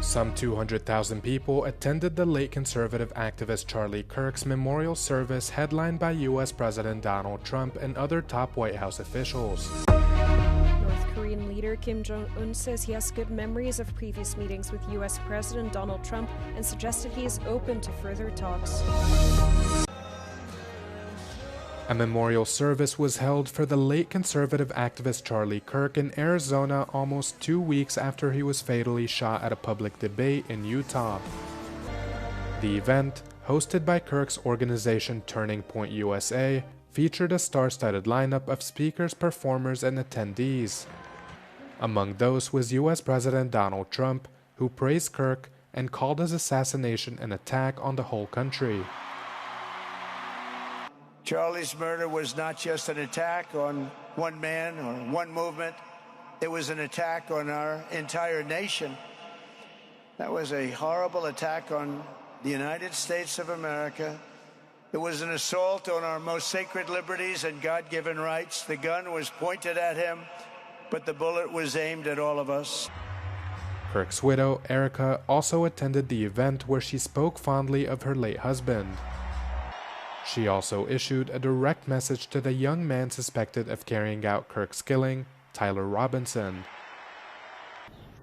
Some 200,000 people attended the late conservative activist Charlie Kirk's memorial service headlined by U.S. President Donald Trump and other top White House officials. North Korean leader Kim Jong-un says he has good memories of previous meetings with U.S. President Donald Trump and suggested he is open to further talks. A memorial service was held for the late conservative activist Charlie Kirk in Arizona almost 2 weeks after he was fatally shot at a public debate in Utah. The event, hosted by Kirk's organization Turning Point USA, featured a star-studded lineup of speakers, performers, and attendees. Among those was U.S. President Donald Trump, who praised Kirk and called his assassination an attack on the whole country. Charlie's murder was not just an attack on one man or one movement. It was an attack on our entire nation. That was a horrible attack on the United States of America. It was an assault on our most sacred liberties and God-given rights. The gun was pointed at him, but the bullet was aimed at all of us. Kirk's widow, Erica, also attended the event where she spoke fondly of her late husband. She also issued a direct message to the young man suspected of carrying out Kirk's killing, Tyler Robinson.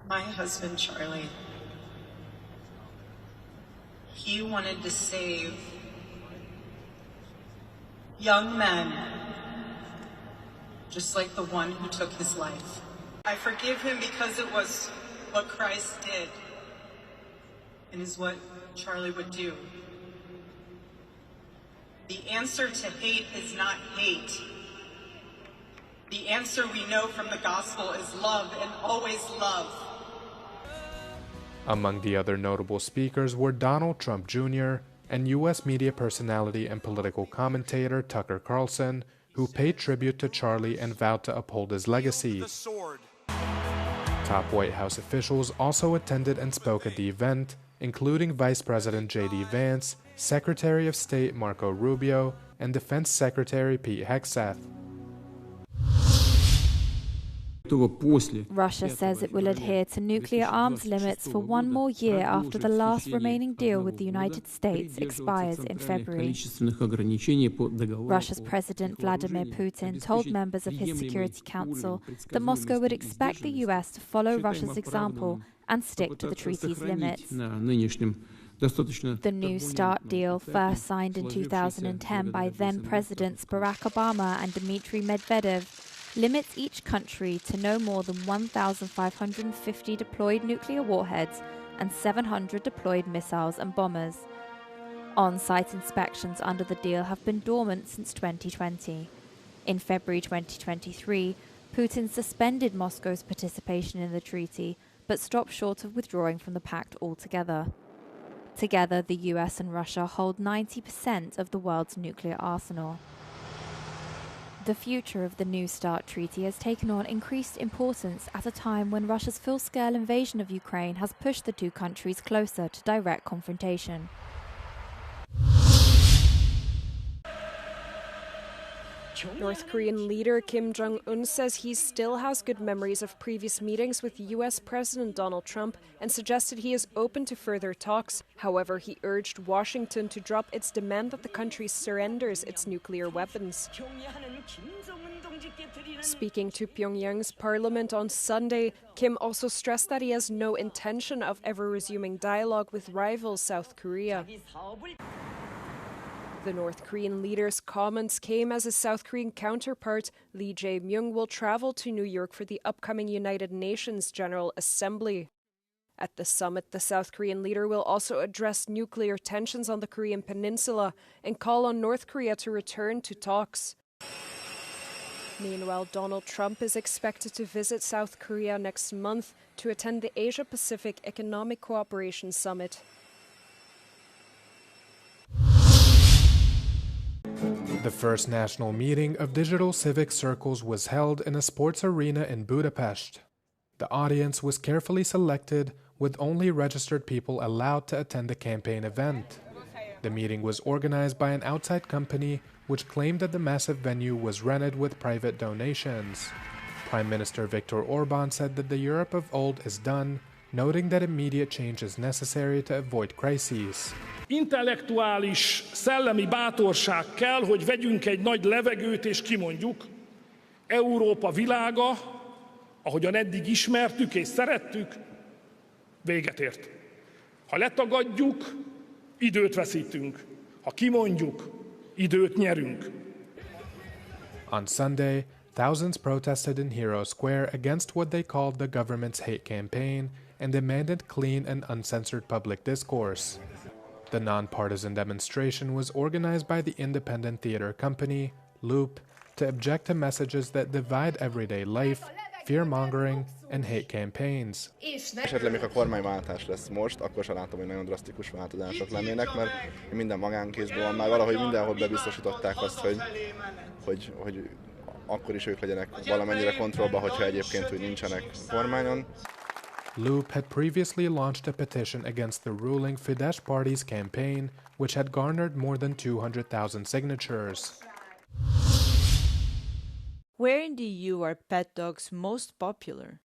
My husband, Charlie, he wanted to save young men, just like the one who took his life. I forgive him because it was what Christ did and is what Charlie would do. The answer to hate is not hate. The answer we know from the gospel is love, and always love. Among the other notable speakers were Donald Trump Jr. and U.S. media personality and political commentator Tucker Carlson, who paid tribute to Charlie and vowed to uphold his legacy. Top White House officials also attended and spoke at the event, including Vice President J.D. Vance, Secretary of State Marco Rubio, and Defense Secretary Pete Hegseth. Russia says it will adhere to nuclear arms limits for one more year after the last remaining deal with the United States expires in February. Russia's President Vladimir Putin told members of his Security Council that Moscow would expect the US to follow Russia's example and stick to the treaty's limits. The New START deal, first signed in 2010 by then-Presidents Barack Obama and Dmitry Medvedev, limits each country to no more than 1,550 deployed nuclear warheads and 700 deployed missiles and bombers. On-site inspections under the deal have been dormant since 2020. In February 2023, Putin suspended Moscow's participation in the treaty, but stopped short of withdrawing from the pact altogether. Together, the US and Russia hold 90% of the world's nuclear arsenal. The future of the New START treaty has taken on increased importance at a time when Russia's full-scale invasion of Ukraine has pushed the two countries closer to direct confrontation. North Korean leader Kim Jong-un says he still has good memories of previous meetings with U.S. President Donald Trump and suggested he is open to further talks. However, he urged Washington to drop its demand that the country surrenders its nuclear weapons. Speaking to Pyongyang's parliament on Sunday, Kim also stressed that he has no intention of ever resuming dialogue with rival South Korea. The North Korean leader's comments came as his South Korean counterpart, Lee Jae-myung, will travel to New York for the upcoming United Nations General Assembly. At the summit, the South Korean leader will also address nuclear tensions on the Korean peninsula and call on North Korea to return to talks. Meanwhile, Donald Trump is expected to visit South Korea next month to attend the Asia-Pacific Economic Cooperation Summit. The first national meeting of digital civic circles was held in a sports arena in Budapest. The audience was carefully selected, with only registered people allowed to attend the campaign event. The meeting was organized by an outside company, which claimed that the massive venue was rented with private donations. Prime Minister Viktor Orbán said that the Europe of old is done, noting that immediate change is necessary to avoid crises. Intellektuális, szellemi bátorság kell, hogy vegyünk egy nagy levegőt és kimondjuk, Európa világa, ahogyan eddig ismertük és szerettük, véget ért. Ha letagadjuk, időt veszítünk. Ha kimondjuk, időt nyerünk. On Sunday, thousands protested in Hero Square against what they called the government's hate campaign and demanded clean and uncensored public discourse. The nonpartisan demonstration was organized by the independent theater company, Loop, to object to messages that divide everyday life, fear-mongering, and hate campaigns. Esetleg még a kormányváltás lesz most, akkor sem látom, hogy nagyon drasztikus változások lennének, mert minden magánkézből van, már valahogy mindenhol bebiztosították azt, hogy akkor is ők legyenek valamennyire kontrollban, hogyha egyébként úgy nincsenek kormányon. Loop had previously launched a petition against the ruling Fidesz party's campaign, which had garnered more than 200,000 signatures. Where in the EU are pet dogs most popular?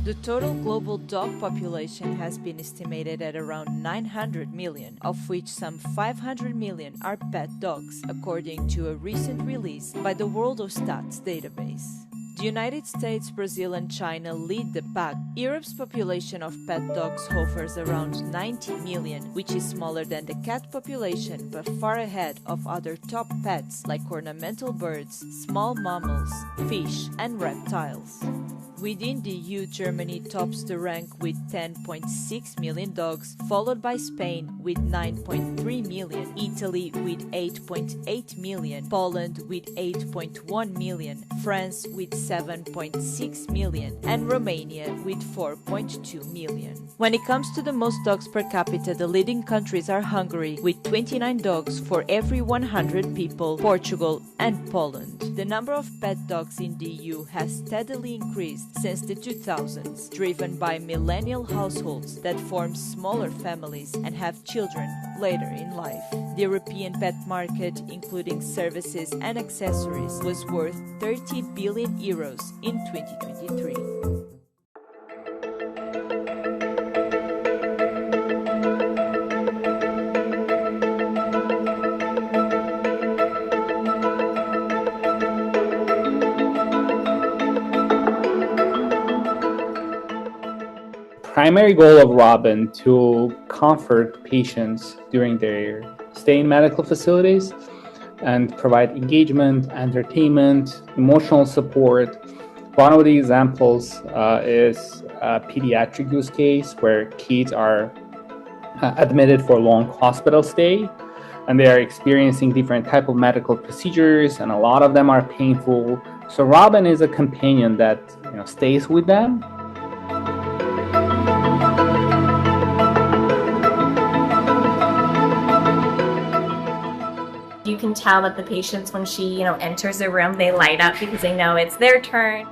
The total global dog population has been estimated at around 900 million, of which some 500 million are pet dogs, according to a recent release by the World of Stats database. The United States, Brazil and China lead the pack. Europe's population of pet dogs hovers around 90 million, which is smaller than the cat population but far ahead of other top pets like ornamental birds, small mammals, fish and reptiles. Within the EU, Germany tops the rank with 10.6 million dogs, followed by Spain with 9.3 million, Italy with 8.8 million, Poland with 8.1 million, France with 7.6 million, and Romania with 4.2 million. When it comes to the most dogs per capita, the leading countries are Hungary with 29 dogs for every 100 people, Portugal and Poland. The number of pet dogs in the EU has steadily increased since the 2000s, driven by millennial households that form smaller families and have children later in life. The European pet market, including services and accessories, was worth 30 billion euros in 2023. Primary goal of Robin to comfort patients during their stay in medical facilities and provide engagement, entertainment, emotional support. One of the examples is a pediatric use case where kids are admitted for a long hospital stay and they are experiencing different type of medical procedures and a lot of them are painful. So Robin is a companion that stays with them. You can tell that the patients, when she, enters the room, they light up because they know it's their turn.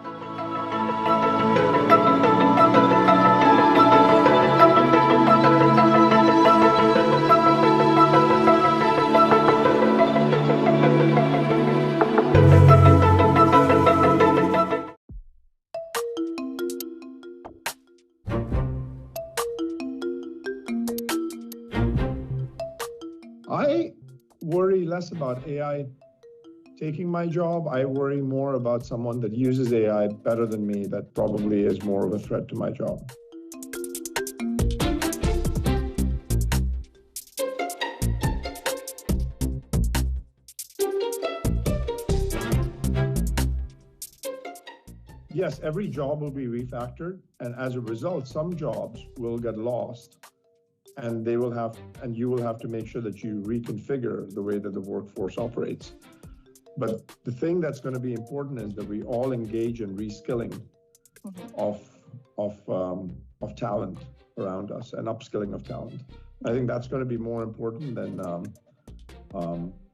I worry less about AI taking my job. I worry more about someone that uses AI better than me that probably is more of a threat to my job. Yes, every job will be refactored, and as a result, some jobs will get lost. And you will have to make sure that you reconfigure the way that the workforce operates. But the thing that's going to be important is that we all engage in reskilling of talent around us and upskilling of talent. I think that's going to be more important than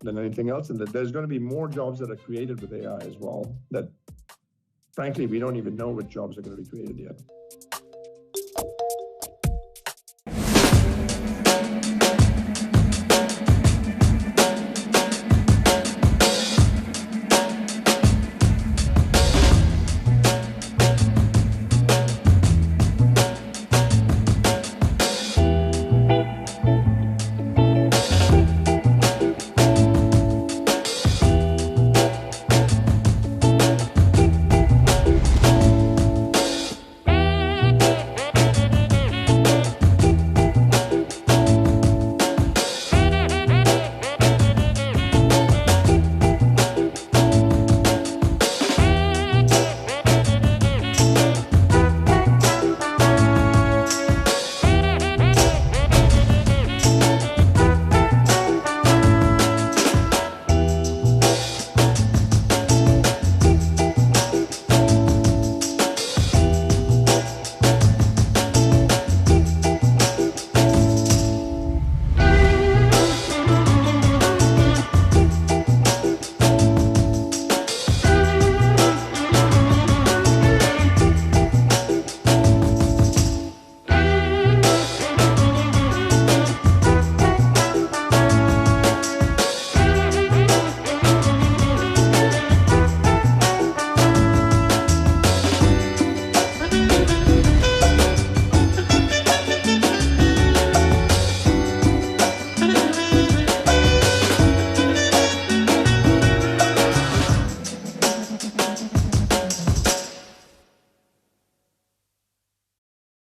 anything else, and that there's going to be more jobs that are created with AI as well. That, frankly, we don't even know which jobs are going to be created yet.